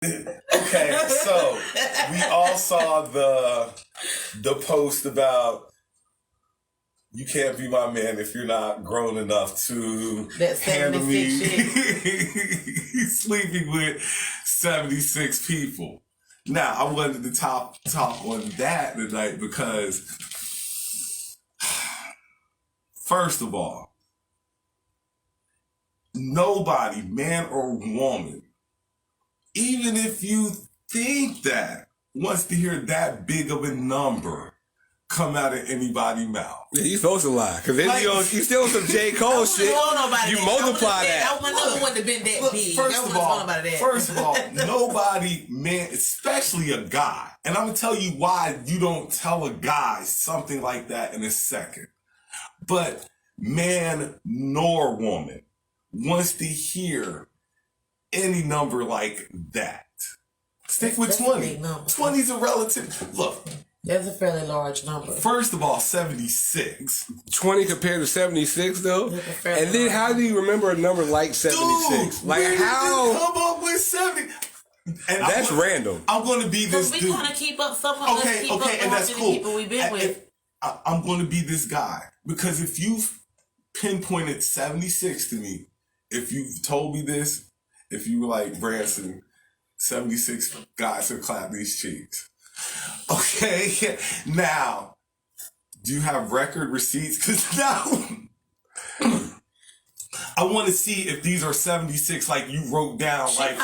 Okay, so we all saw the post about you can't be my man if you're not grown enough to handle me sleeping with 76 people. Now, I wanted to talk on that tonight because, first of all, nobody, man or woman, even if you think that, wants to hear that big of a number come out of anybody's mouth. Yeah, you supposed to lie. Because if you still some J. Cole shit, you multiply that. I wouldn't have been that big. First of all, nobody, man, especially a guy, and I'm going to tell you why you don't tell a guy something like that in a second. But man nor woman wants to hear any number like that. Stick with 20. 20 is a relative. Look. That's a fairly large number. First of all, 76. 20 compared to 76, though? And then how do you remember a number like 76? Dude, like, how? Come up with 70. And that's random. I'm going to be this dude. dude. We kind of keep up some of us. Okay, and that's cool. People we've been with. I'm going to be this guy. Because if you've pinpointed 76 to me, if you've told me this, if you were like, Branson, 76 guys who clap these cheeks. Okay, now, do you have record receipts? Because now, I want to see if these are 76 like you wrote down. Like,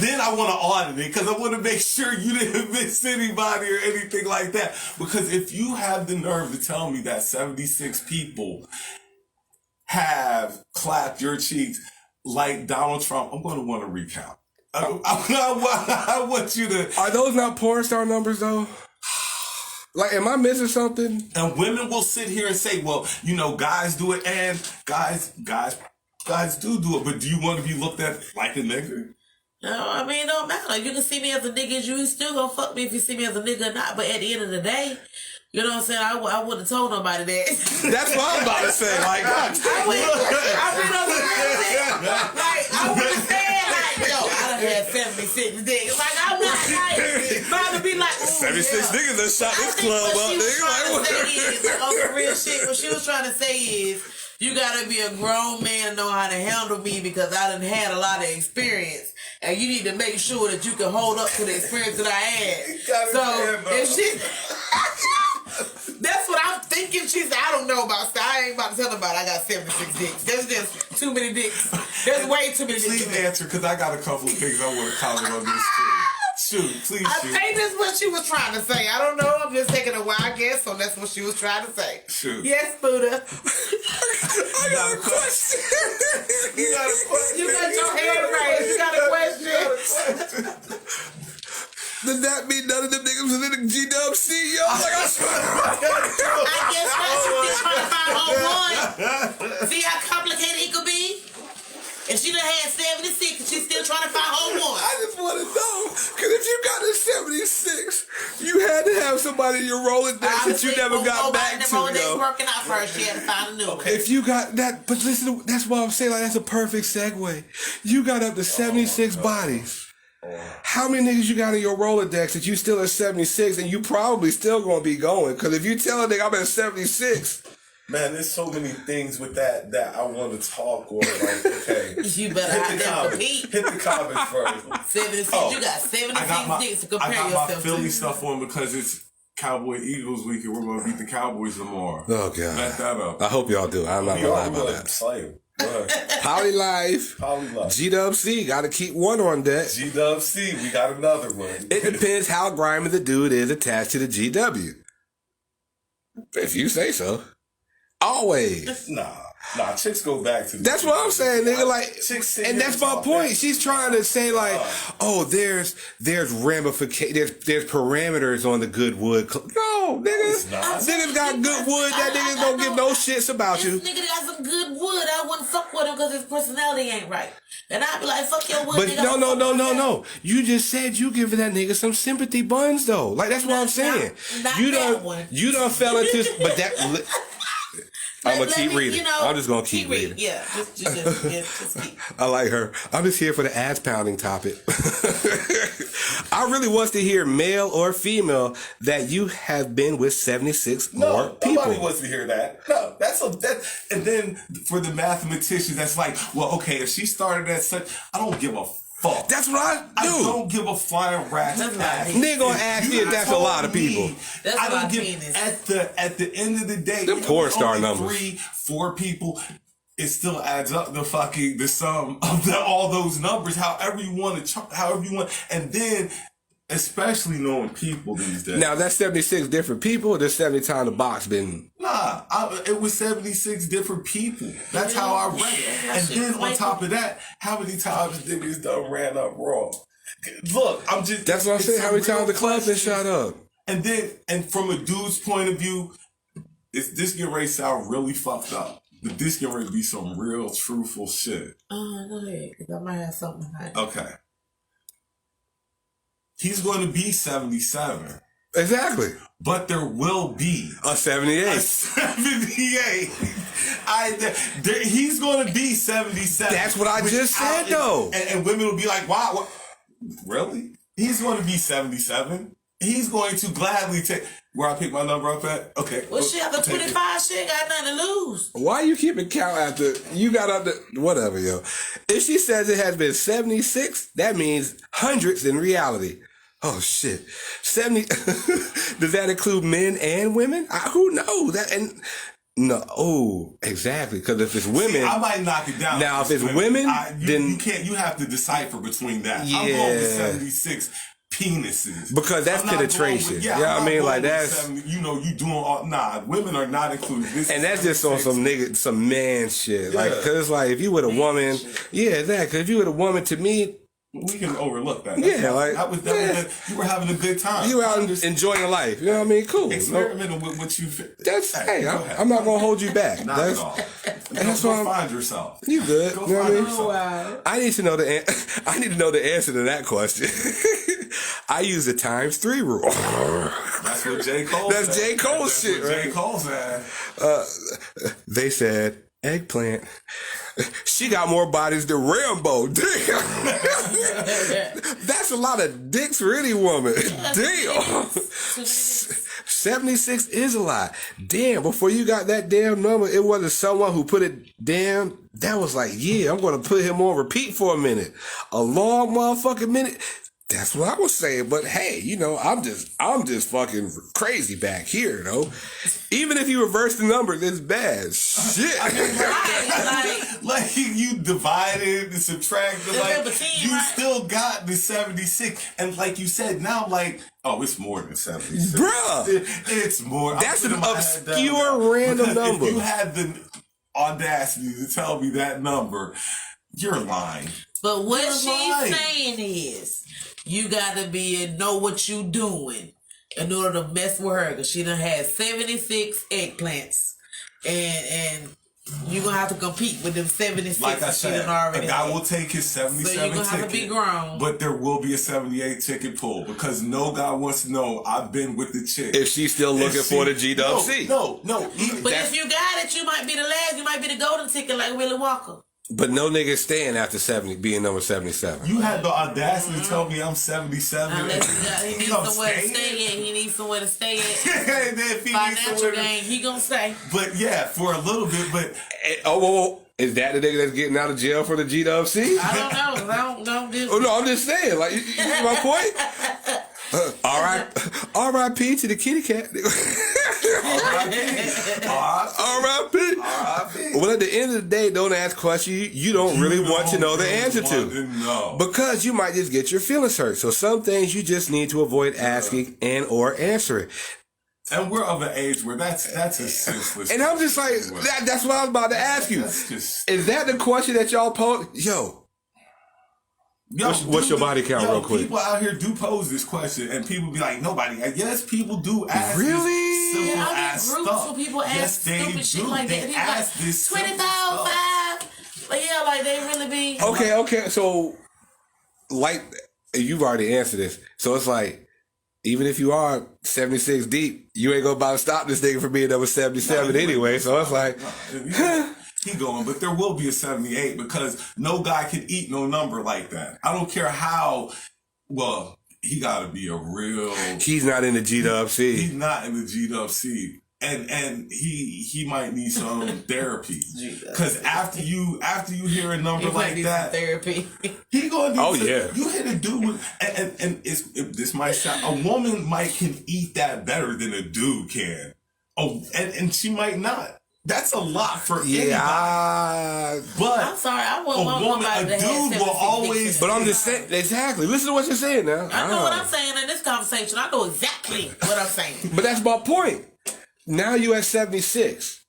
then I want to audit it because I want to make sure you didn't miss anybody or anything like that. Because if you have the nerve to tell me that 76 people have clapped your cheeks like Donald Trump, I'm going to want to recount. I want you to... Are those not porn star numbers, though? Like, am I missing something? And women will sit here and say, well, you know, guys do it, and guys do it, but do you want to be looked at like a nigga? No, I mean, it don't matter. You can see me as a nigga, you still gonna fuck me if you see me as a nigga or not, but at the end of the day, you know what I'm saying? I wouldn't have told nobody that. That's what I'm about to say. Like, God, I would have said, like, yo, I done had 76 niggas. Like, I'm not like, but I be like, 76 niggas that shot this club up, nigga. On the real shit, what she was trying to say is, you gotta be a grown man to know how to handle me because I done had a lot of experience. And you need to make sure that you can hold up to the experience that I had. So, if she... That's what I'm thinking. She said, I don't know about stuff. I ain't about to tell nobody I got 76 dicks. There's just too many dicks. There's way too many dicks. Please answer, because I got a couple of things I want to comment on this too. Shoot, please I shoot. think that's what she was trying to say. I don't know. I'm just taking a wild guess, so that's what she was trying to say. Shoot. Yes, Buddha. I got a question. You got a question. You got your head right. You got a question. Does that mean none of them niggas was in the G.W.C, yo? Like, I guess that's what she's trying to find on one. See how complicated it could be? If she done had 76 and she's still trying to find her one. I just want to know, because if you got a 76, you had to have somebody in your Rolodex that you never got back to, yo. Working out first, she had to find a new one. If you got that, but listen, that's what I'm saying, like, that's a perfect segue. You got up to 76 bodies. How many niggas you got in your Rolodex that you still at 76 and you probably still gonna be going? Because if you tell a nigga I'm at 76, man, there's so many things with that I want to talk or like, okay. You better hit the comments. Hit the comments first. 76, you got 76 dicks to compare yourself to. I got my Philly stuff on because it's Cowboy Eagles week and we're gonna beat the Cowboys tomorrow. Oh god. Back that up. I hope y'all do. I'm not gonna lie about that. Slay. Poly Life. G.W.C. Gotta keep one on deck. G.W.C. We got another one. It depends how grimy the dude is attached to the GW. If you say so. Always. Nah, chicks go back to the That's what I'm saying, nigga. Like, chicks and that's my point. She's trying to say, like, oh, there's ramifications, there's parameters on the good wood. No, niggas. Niggas got good wood. That niggas don't give no shits about you. This nigga got some good wood. I wouldn't fuck with him because his personality ain't right. And I'd be like, fuck your wood, but nigga. No. You just said you giving that nigga some sympathy buns, though. Like, that's what I'm saying. Not You that one. done fell into, but that... I'm gonna keep reading. You know, I'm just gonna keep reading. Yeah, just keep. I like her. I'm just here for the ass pounding topic. I really want to hear, male or female, that you have been with 76 more people. Nobody wants to hear that. No, and then for the mathematicians, that's like, well, okay, if she started at such, I don't give a fuck. That's what I do. I don't give a flying rat's ass. Nigga gonna ask me if that's a lot of people. That's I don't what give. At the end of the day, the porn star numbers. 3, 4 people. It still adds up the sum of all those numbers. However you want, and then especially knowing people these days. Now that's 76 different people. Or there's 70 times the box been. Nah, it was 76 different people. That's how I read it. And then on top of that, how many times niggas done ran up wrong? Look, I'm just. That's what I'm saying. How many times the club been shot up? And from a dude's point of view, this getting ready to sound really fucked up. But this getting ready to be some real truthful shit. Go ahead, because I might have something behind it. Okay. He's going to be 77. Exactly. But there will be a 78. A 78. He's going to be 77. That's what I just said, though. And women will be like, wow, what? Really? He's going to be 77. He's going to gladly take where I pick my number up at. Okay. Well, shit, after 25, she ain't got nothing to lose. Why you keeping count after you got up to whatever, yo? If she says it has been 76, that means hundreds in reality. Oh shit, 70. Does that include men and women? Who knows that? And no, exactly. Because if it's women, see, I might knock it down. Now, if it's women, then you can't. You have to decipher between that. Yeah. I'm going with 76 penises because that's penetration. Yeah, I mean, like that's 70, you doing all. Nah, women are not included. And that's just on some man shit. Like, cause it's like if you with a woman, exactly. If you with a woman, to me. We can overlook that. You were having a good time. You were out enjoying life. You know what I mean? Cool. Experimenting with what you. I'm not gonna hold you back. Not at all. Go find yourself. You good? Go you know find yourself. I need to know I need to know the answer to that question. I use the ×3 rule. That's what J. Cole. That's J. Cole shit, right? J. Cole said. They said eggplant. She got more bodies than Rambo. Damn. That's a lot of dicks for any woman. Damn. 76 is a lot. Damn, before you got that damn number, it wasn't someone who put it down. That was like, I'm going to put him on repeat for a minute. A long motherfucking minute. That's what I was saying. But hey, I'm just fucking crazy back here, Even if you reverse the numbers, it's bad. Shit. I mean, like you divided and subtracted, you still got the 76. And like you said, now it's more than 76. Bruh. It's more. That's an obscure random number. If you had the audacity to tell me that number, you're lying. But what she's saying is, you gotta know what you doing in order to mess with her, because she done had 76 eggplants, and you're gonna have to compete with them 76. Like I said, a guy will take his 77 so you're gonna ticket, have to be grown. But there will be a 78 ticket pull, because no guy wants to know I've been with the chick. If she's still looking for the G.W.C. No. But if you got it, you might be the last. You might be the golden ticket like Willie Walker. But no nigga staying after 70, being number 77. You had the audacity to tell me I'm 77. Unless he needs somewhere to stay at. He needs somewhere to stay at. Financial gain, he gonna stay. But yeah, for a little bit. But is that the nigga that's getting out of jail for the G.W.C? I don't know. I don't oh no, I'm just saying. Like, you get my point? R.I.P. to the kitty cat. R.I.P. Well, at the end of the day, don't ask questions you don't really want to know the answer to. Because you might just get your feelings hurt. So some things you just need to avoid asking and or answering. And we're of an age where that's a senseless. And I'm just like, that's what I was about to ask you. Is that the question that y'all pose? What's your body count real quick? People out here do pose this question, and people be like, nobody. Yes, people do ask really? This simple ass stuff. Where people ask stupid shit like that. They ask this 20,500. But yeah, like they really be. Okay. So, like, you've already answered this. So it's like, even if you are 76 deep, you ain't gonna about to stop this nigga from being number 77 anyway. So it's like, he going, but there will be a 78 because no guy can eat no number like that. I don't care how, well, he gotta be a real... He's not in the G.W.C. He's not in the G.W.C. And he might need some therapy. Because after you hear a number like that, therapy. He gonna need you hit a dude with, and this might sound, a woman can eat that better than a dude can. Oh, and she might not. That's a lot for anybody. But I'm sorry, I want one a dude will always. But I'm just saying, exactly. Listen to what you're saying now. I know what I'm saying in this conversation. I know exactly what I'm saying. But that's my point. Now you at 76.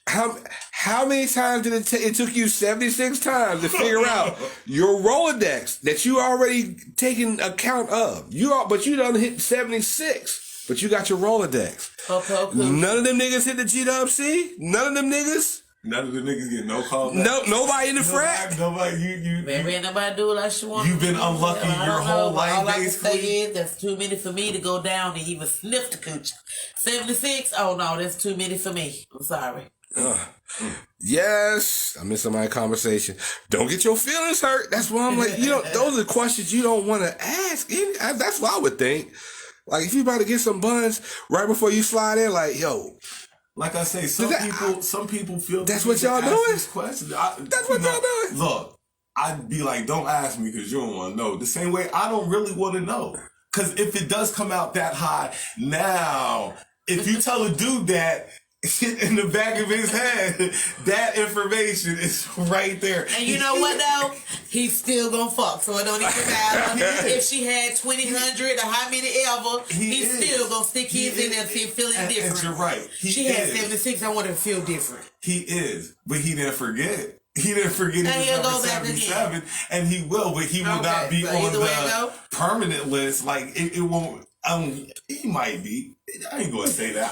How many times did it took you 76 times to figure out your Rolodex that you already taken account of? But you done hit 76. But you got your Rolodex. None of them niggas hit the G.W.C. None of them niggas. None of the niggas get no call back. No, nobody in the frat. Nobody. Maybe ain't nobody do it like she wants. You've been unlucky your whole life. All I can say is that's too many for me to go down and even sniff the cooch. 76. Oh no, that's too many for me. I'm sorry. Yes, I'm in somebody's conversation. Don't get your feelings hurt. That's why I'm like, those are the questions you don't want to ask. That's what I would think. Like, if you about to get some buns right before you slide in, like, yo. Like I say, some people feel that's what y'all doing. That's what y'all doing. Look, I'd be like, don't ask me because you don't want to know. The same way I don't really want to know. Because if it does come out that high, now, if you tell a dude that, in the back of his head, that information is right there. And you know what though? He's still gonna fuck, so it don't even matter if she had 2,000 or how many ever. He's still gonna stick his in there and feeling different. And you're right. She had 76. I want her to feel different. He is, but he didn't forget. He didn't forget he was number 77, and he will, but he will not be on the permanent list. Like it won't. He might be. I ain't gonna say that.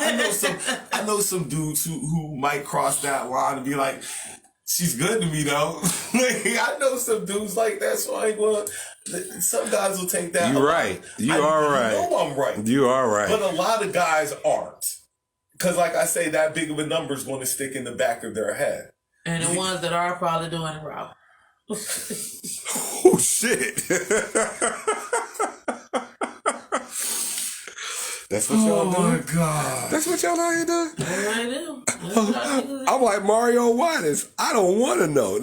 I know some dudes who might cross that line and be like, she's good to me though. I know some dudes like that, so I ain't gonna. Some guys will take that. You're right. You are right. I know I'm right. You are right. But a lot of guys aren't, because like I say, that big of a number is going to stick in the back of their head. And the ones that are probably doing it wrong. Oh shit. That's what y'all do. Oh my God. That's what y'all out here doing? That's what I do. I'm like Mario Waters. I don't want to know.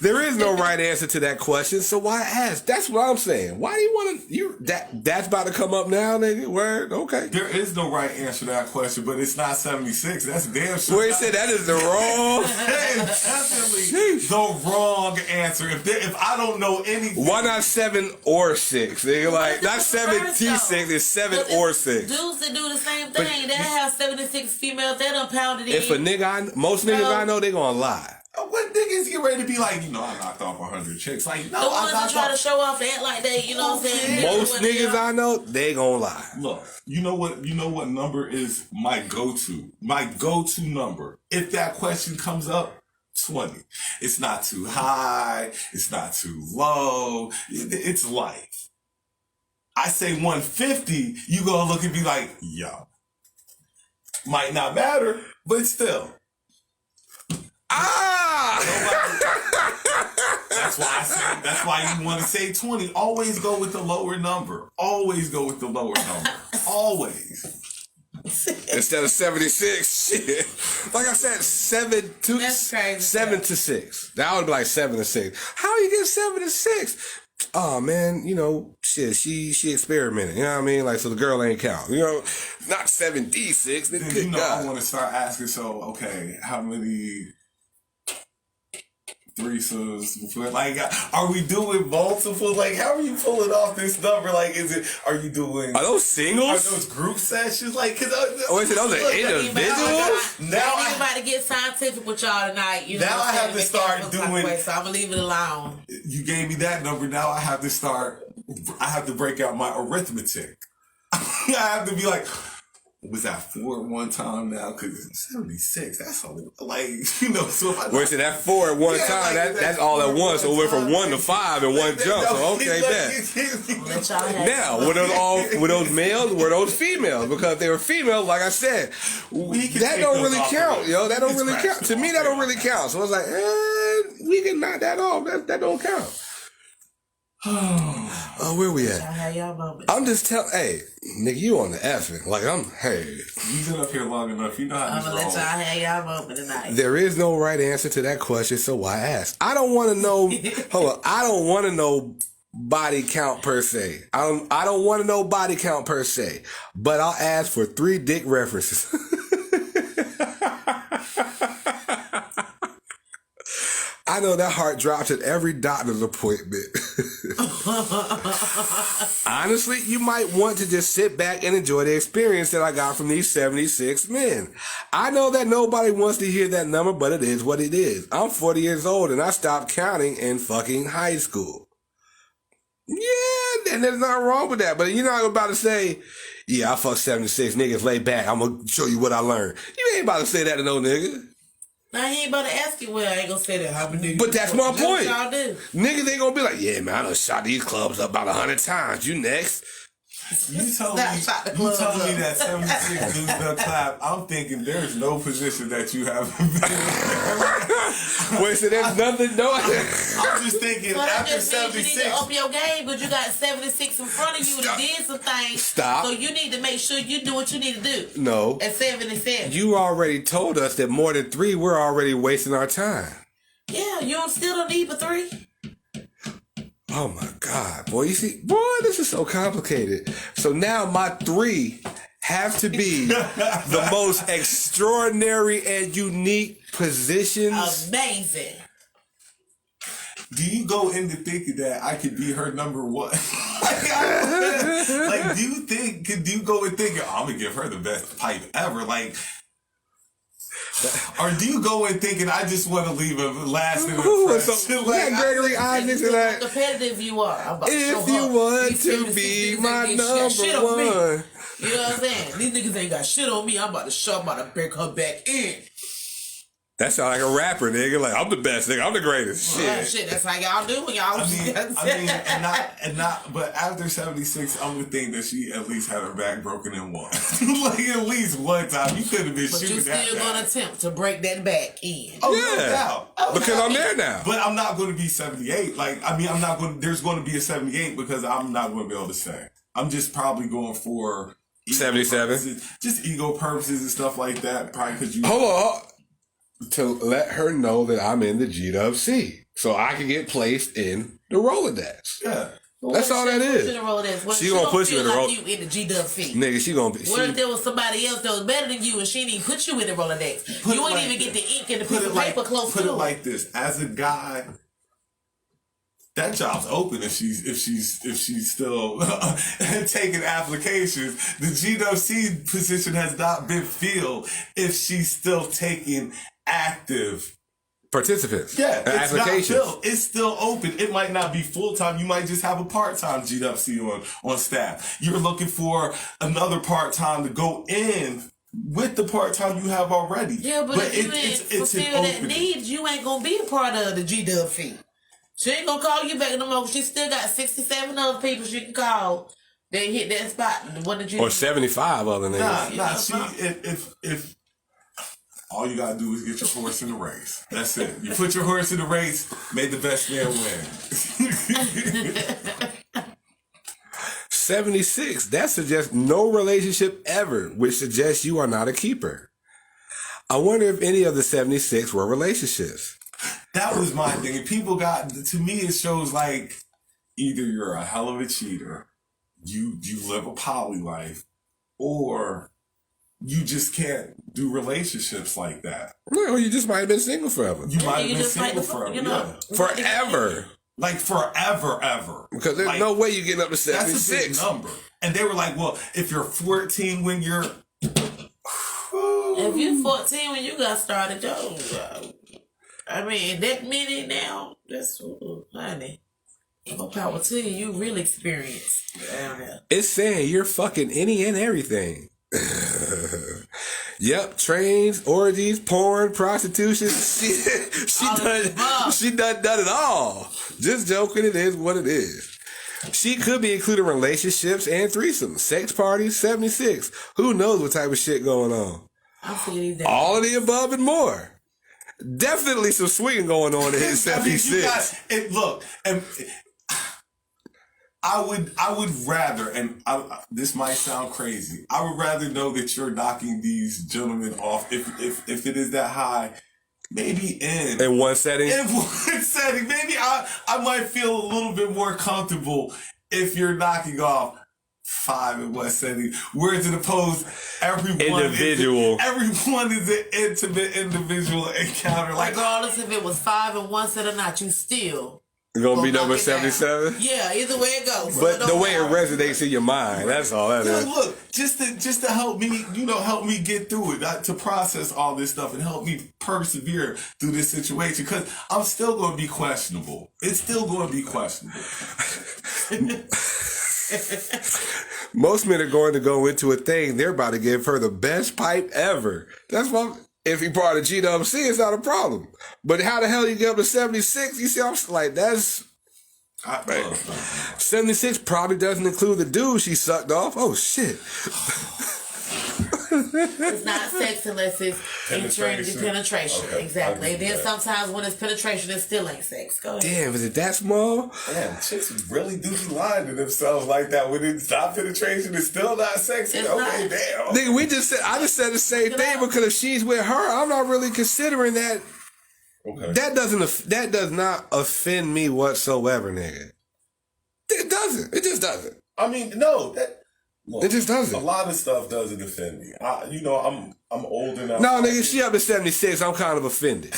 There is no right answer to that question, so why ask? That's what I'm saying. Why do you want to? That's about to come up now, nigga. Word, okay. There is no right answer to that question, but it's not 76. That's damn sure. Wait, say that is the wrong. Definitely the wrong answer. If I don't know anything, why not 7 or 6? Nigga, like not 76. It's 7 or 6. Dudes that do the same thing. They have 76 females. They done pounded in. If a nigga, most niggas I know, they gonna lie. What niggas get ready to be like, I knocked off 100 chicks. Like, no, the ones that try to show off, they act like they, you know what I'm saying? Most niggas I know, they gonna lie. Look, you know what number is my go-to? My go-to number. If that question comes up, 20. It's not too high. It's not too low. It's life. I say 150, you gonna look and be like, yo. Might not matter, but still. That's why you want to say 20. Always go with the lower number. Always go with the lower number. Always. Instead of 76, shit. Like I said, 7 to 6. That would be like 7 to 6. How you get 7 to 6? Oh man, shit. She experimented. You know what I mean? Like, so the girl ain't count. Not 7D6. Then I want to start asking. So, okay, how many threesomes? Like, are we doing multiple? Like, how are you pulling off this number? Like, are you doing? Are those singles? Are those group sessions? Like, those are individuals? Now I'm about to get scientific with y'all tonight. Now I have to start doing. So I'm gonna leave it alone. You gave me that number. Now I have to break out my arithmetic. I have to be like, was at 4 at one time now because 76. That's so like So if I where's it at 4 at one time? That's all at once. So it went from 1 to 5 in one jump. So okay, bet. Now were those males? Were those females? Because they were females, like I said, that don't really count, yo. That don't really count. To me, that don't really count. So I was like, we can knock that off. That don't count. Oh, where we at? I'm just telling, hey, nigga, you on the effing. Like, You've been up here long enough. You know how I'm gonna let y'all have y'all moment tonight. There is no right answer to that question, so why ask? I don't want to know, hold on, I don't want to know body count per se. I don't want to know body count per se, but I'll ask for 3 dick references. I know that heart drops at every doctor's appointment. Honestly, you might want to just sit back and enjoy the experience that I got from these 76 men. I know that nobody wants to hear that number, but it is what it is. I'm 40 years old and I stopped counting in fucking high school. Yeah, and there's nothing wrong with that. But you're not about to say, yeah, I fucked 76 niggas, lay back. I'm going to show you what I learned. You ain't about to say that to no nigga. Now he ain't about to ask you, well, I ain't gonna say that. How many but that's my point. Y'all do. Niggas ain't gonna be like, yeah, man, I done shot these clubs up about 100 times. You next. You told me that 76 dudes don't clap. I'm thinking there's no position that you haven't been in. Wait, so there's nothing? No. I'm just thinking after 76. You need to up your game, but you got 76 in front of you that did some things. Stop. So you need to make sure you do what you need to do. No. At 77. You already told us that more than 3, we're already wasting our time. Yeah, you still don't need but 3. Oh my God, boy, you see, boy, this is so complicated. So now my 3 have to be the most extraordinary and unique positions. Amazing. Do you go into thinking that I could be her number 1? Do you go in thinking, I'm gonna give her the best pipe ever? Like, or do you go in thinking I just want to leave a lasting impression? So, like, Gregory Isaacs and how competitive you are. If you want to be my number 1. You know what I'm saying? These niggas ain't got shit on me. I'm about to break her back in. That sound like a rapper, nigga. Like, I'm the best, nigga. I'm the greatest. Shit. That's how y'all do when y'all. But after 76, I'm gonna think that she at least had her back broken in one. Like, at least one time. You could have been shooting that. But you still gonna attempt to break that back in. Oh, yeah. No doubt. Because I'm there now. But I'm not gonna be 78. Like, I mean, I'm not gonna, there's gonna be a 78 because I'm not gonna be able to say. I'm just probably going for 77. Just ego purposes and stuff like that. Probably because you. Hold on. To let her know that I'm in the G.W.C. so I can get placed in the Rolodex. Yeah. That's all that is. She gonna put you in the Rolodex. You in the G.W.C. Nigga, she gonna be. What if there was somebody else that was better than you and she didn't put you in the Rolodex? You wouldn't even get the ink and the piece of paper close to it. Put it like this. As a guy, that job's open if she's still taking applications. The G.W.C. position has not been filled if she's still taking active participants. Yeah, it's applications. Not filled. It's still open. It might not be full time. You might just have a part time G.W.C. on staff. You're looking for another part time to go in with the part time you have already. Yeah, but if you ain't fulfill that need, you ain't gonna be a part of the G.W.C. She ain't gonna call you back no more. She still got 67 other people she can call. They hit that spot. What did you? Or 75 other niggas. Nah. If all you gotta do is get your horse in the race. That's it. You put your horse in the race, may the best man win. 76. That suggests no relationship ever, which suggests you are not a keeper. I wonder if any of the 76 were relationships. That was my thing. And people to me, it shows like either you're a hell of a cheater, you live a poly life, or you just can't do relationships like that. Well, you just might have been single forever. You might have been single forever. Forever. Like forever, ever. Because there's no way you're getting up to 76. That's a big number. And they were like, well, if you're 14 when you're... If you're 14 when you got started, I mean, that many now, that's, honey, more power to you. You really experienced down there. It's saying you're fucking any and everything. Yep, trains, orgies, porn, prostitution. She done it all. Just joking, it is what it is. She could be including relationships and threesomes, sex parties, 76. Who knows what type of shit going on? All of the above and more. Definitely some swinging going on in his 76. I would rather, and this might sound crazy, I would rather know that you're knocking these gentlemen off if it is that high. Maybe in one setting. In one setting, maybe I might feel a little bit more comfortable if you're knocking off 5 in one setting. Whereas in opposed, everyone is an intimate individual encounter. Like, regardless if it was 5 in one set or not, you still. Gonna be number 77? Yeah, either way it goes. But the way it resonates in your mind, that's all that is. Look, just to help me, help me get through it, to process all this stuff and help me persevere through this situation, because I'm still going to be questionable. It's still going to be questionable. Most men are going to go into a thing, they're about to give her the best pipe ever. That's why, if he part of B.D.U.B, it's not a problem. But how the hell you get up to 76? You see, I'm like, that's... 76 probably doesn't include the dude she sucked off. Oh, shit. It's not sex unless it's entering the penetration. Okay. Exactly. And then sometimes when it's penetration, it still ain't sex. Go ahead. Damn, is it that small? Damn, chicks really do be lying to themselves like that. When it's not penetration, it's still not sex. Okay, damn. Nigga, I just said the same thing because if she's with her, I'm not really considering that. Okay. That does not offend me whatsoever, nigga. It doesn't. It just doesn't. I mean, no. Look, it just doesn't. A lot of stuff doesn't offend me. I'm old enough. No, nigga, she up to 76. I'm kind of offended.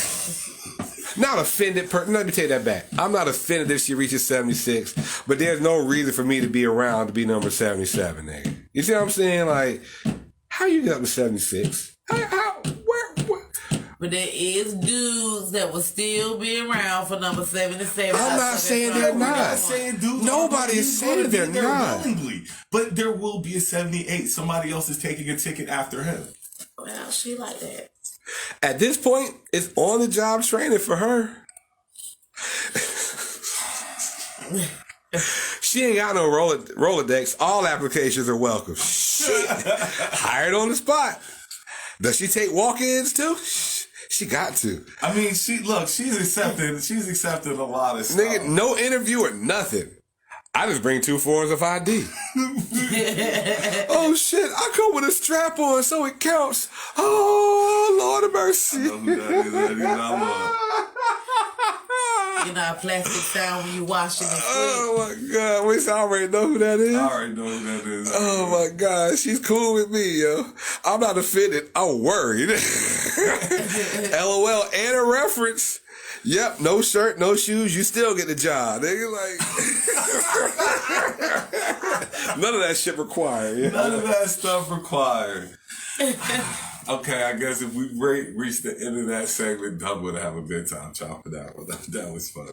Not offended. Let me take that back. I'm not offended if she reaches 76, but there's no reason for me to be around to be number 77, nigga. You see what I'm saying? Like, how you get up to 76? Where? But there is dudes that will still be around for number 77. I'm not saying they're not. Nobody is saying they're not. Willingly. But there will be a 78. Somebody else is taking a ticket after him. Well, she like that. At this point, it's on the job training for her. She ain't got no Rolodex. All applications are welcome. Shit. Hired on the spot. Does she take walk-ins too? She got to. I mean, she's accepted a lot of stuff. Nigga, no interview or nothing. I just bring 2 forms of ID. Oh shit, I come with a strap on so it counts. Oh, Lord of mercy. I know who that is. You know how plastic sound when you washing it. Oh my God, I already know who that is. I already know who that is. Oh my God, she's cool with me, yo. I'm not offended. I'm worried. LOL and a reference. Yep, no shirt, no shoes, you still get the job. Nigga, like... None of that shit required. Yeah? None of that stuff required. Okay, I guess if we reach the end of that segment, I'm going to have a good time chopping that one. That was funny.